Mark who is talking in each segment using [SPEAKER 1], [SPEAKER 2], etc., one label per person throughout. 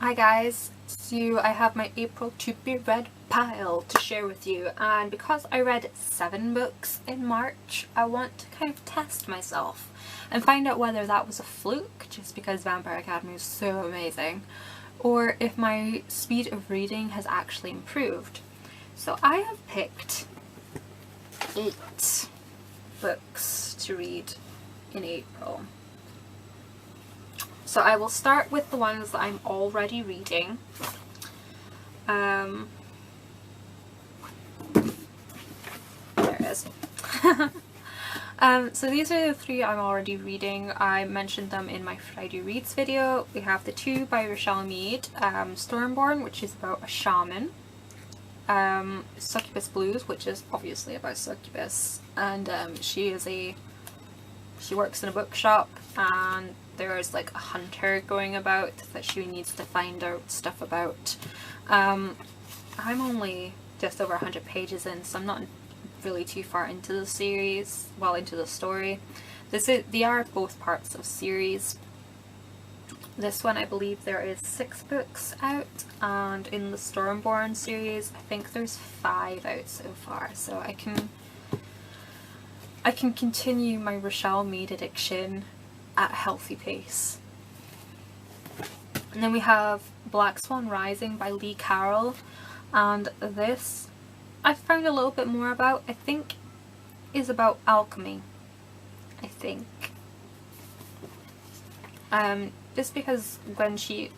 [SPEAKER 1] Hi guys, so I have my April to be read pile to share with you, and because I read 7 books in March, I want to kind of test myself and find out whether that was a fluke just because Vampire Academy is so amazing, or if my speed of reading has actually improved. So I have picked 8 books to read in April. So I will start with the ones that I'm already reading. There it is. So these are the 3 I'm already reading. I mentioned them in my Friday Reads video. We have the 2 by Rochelle Mead, Stormborn, which is about a shaman, Succubus Blues, which is obviously about succubus, and she works in a bookshop, and there's like a hunter going about that she needs to find out stuff about. I'm only just over 100 pages in, so I'm not really too far into the series, well, into the story. They are both parts of series. This one, I believe there is 6 books out, and in the Stormborn series I think there's 5 out so far, so I can continue my Rochelle Mead addiction at a healthy pace. And then we have Black Swan Rising by Lee Carroll, and this I've found a little bit more about. I think is about alchemy, I think. Just because when she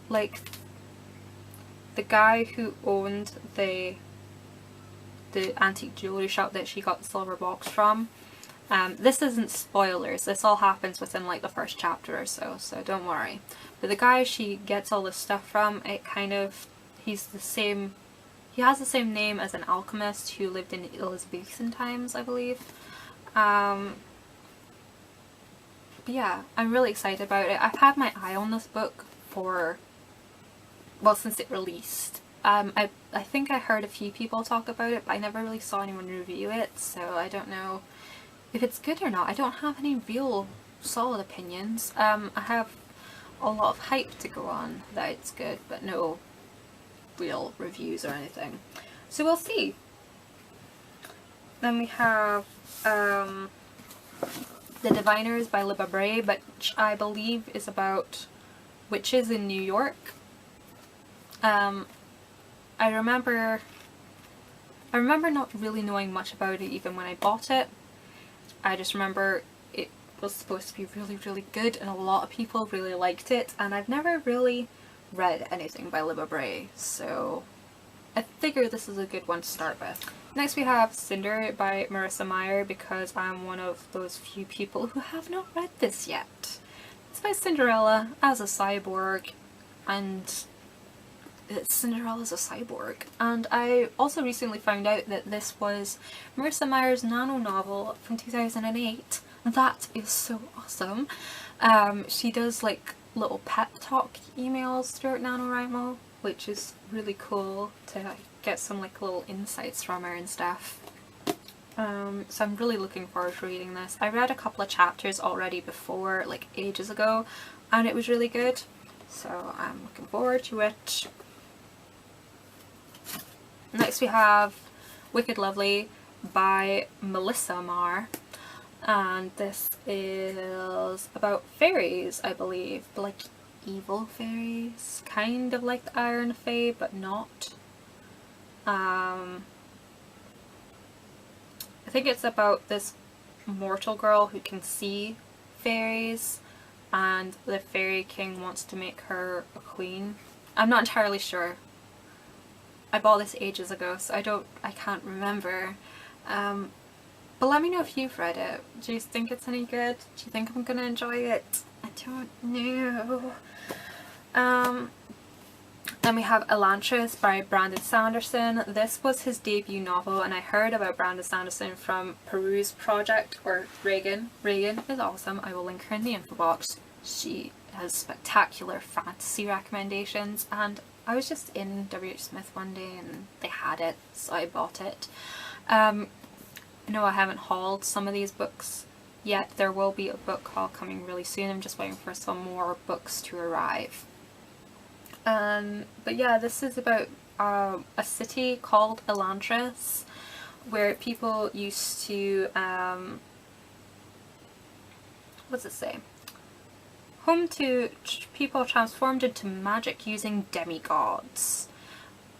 [SPEAKER 1] like the guy who owned the antique jewelry shop that she got the silver box from, this isn't spoilers, this all happens within like the first chapter or so, so don't worry. But the guy she gets all this stuff from, it kind of, he has the same name as an alchemist who lived in Elizabethan times, I believe. But yeah, I'm really excited about it. I've had my eye on this book for, well, since it released. I think I heard a few people talk about it, but I never really saw anyone review it, so I don't know if it's good or not. I don't have any real solid opinions. I have a lot of hype to go on that it's good, but no real reviews or anything. So we'll see. Then we have The Diviners by Libba Bray, which I believe is about witches in New York. I remember not really knowing much about it even when I bought it. I just remember it was supposed to be really, really good and a lot of people really liked it, and I've never really read anything by Libba Bray, so I figure this is a good one to start with. Next we have Cinder by Marissa Meyer, because I'm one of those few people who have not read this yet. It's by Cinderella as a cyborg, and Cinderella's a cyborg. And I also recently found out that this was Marissa Meyer's nano novel from 2008. That is so awesome. She does like little pep talk emails throughout NaNoWriMo, which is really cool to get some like little insights from her and stuff. So I'm really looking forward to reading this. I read a couple of chapters already before, like ages ago, and it was really good, so I'm looking forward to it. Next we have Wicked Lovely by Melissa Marr, and this is about fairies, I believe, but like evil fairies, kind of like the Iron Fae, but not. I think it's about this mortal girl who can see fairies, and the fairy king wants to make her a queen. I'm not entirely sure. I bought this ages ago, so I can't remember. But let me know if you've read it. Do you think it's any good? Do you think I'm gonna enjoy it? I don't know. Then we have Elantris by Brandon Sanderson. This was his debut novel, and I heard about Brandon Sanderson from Peru's Project, or Reagan. Reagan is awesome. I will link her in the info box. She has spectacular fantasy recommendations, and I was just in W.H. Smith one day and they had it, so I bought it. No, I haven't hauled some of these books yet. There will be a book haul coming really soon. I'm just waiting for some more books to arrive. But yeah, this is about a city called Elantris, where people used to, what does it say? Home to people transformed into magic using demigods.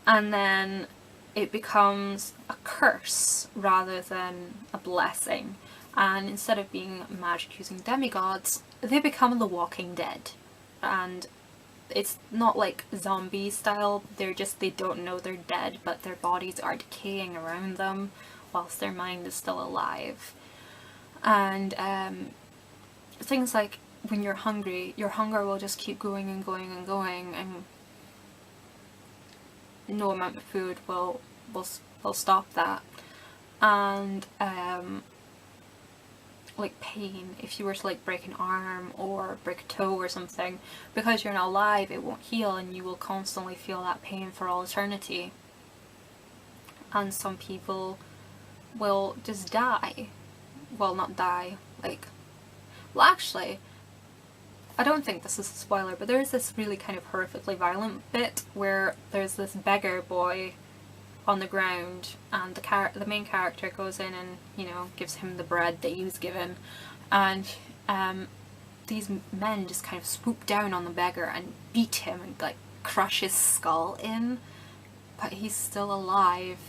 [SPEAKER 1] And then it becomes a curse rather than a blessing. And instead of being magic using demigods, they become the Walking Dead. And it's not like zombie style, they don't know they're dead, but their bodies are decaying around them whilst their mind is still alive. And things like when you're hungry, your hunger will just keep going and going and going, and no amount of food will stop that. And like pain, if you were to like break an arm or break a toe or something, because you're not alive, it won't heal and you will constantly feel that pain for all eternity. And some people will just die. Well, not die, like, well actually, I don't think this is a spoiler, but there's this really kind of horrifically violent bit where there's this beggar boy on the ground, and the main character goes in and, you know, gives him the bread that he was given, and these men just kind of swoop down on the beggar and beat him and like crush his skull in, but he's still alive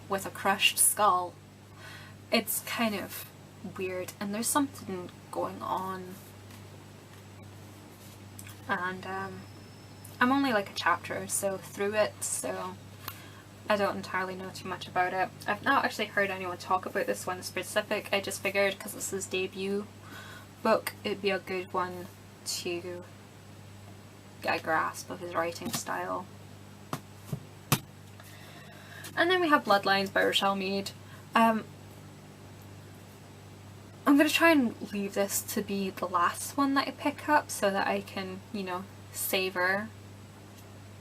[SPEAKER 1] with a crushed skull. It's kind of weird, and there's something going on. And I'm only like a chapter or so through it, so I don't entirely know too much about it. I've not actually heard anyone talk about this one specific. I just figured because this is his debut book, it'd be a good one to get a grasp of his writing style. And then we have Bloodlines by Rochelle Mead. I'm going to try and leave this to be the last one that I pick up so that I can, you know, savor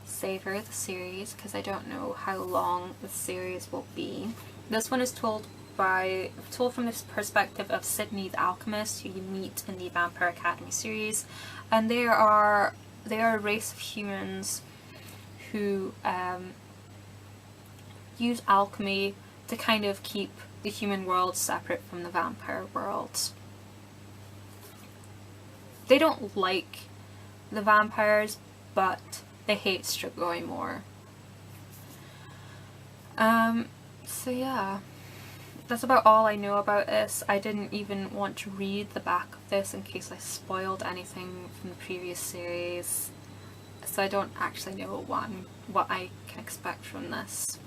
[SPEAKER 1] the series, because I don't know how long the series will be. This one is told from this perspective of Sydney the alchemist, who you meet in the Vampire Academy series, and they are a race of humans who use alchemy to kind of keep the human world separate from the vampire world. They don't like the vampires, but they hate Strigoi more. So yeah, that's about all I know about this. I didn't even want to read the back of this in case I spoiled anything from the previous series, so I don't actually know what I can expect from this.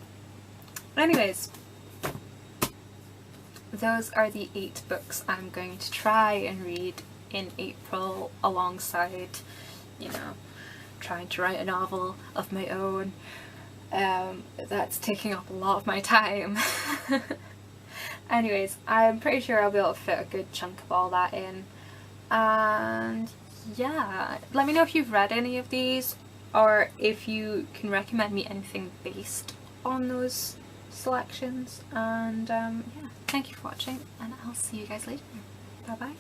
[SPEAKER 1] But anyways, those are the 8 books I'm going to try and read in April, alongside, you know, trying to write a novel of my own. That's taking up a lot of my time. Anyways, I'm pretty sure I'll be able to fit a good chunk of all that in. And yeah, let me know if you've read any of these, or if you can recommend me anything based on those selections. And yeah, thank you for watching, and I'll see you guys later. Bye bye.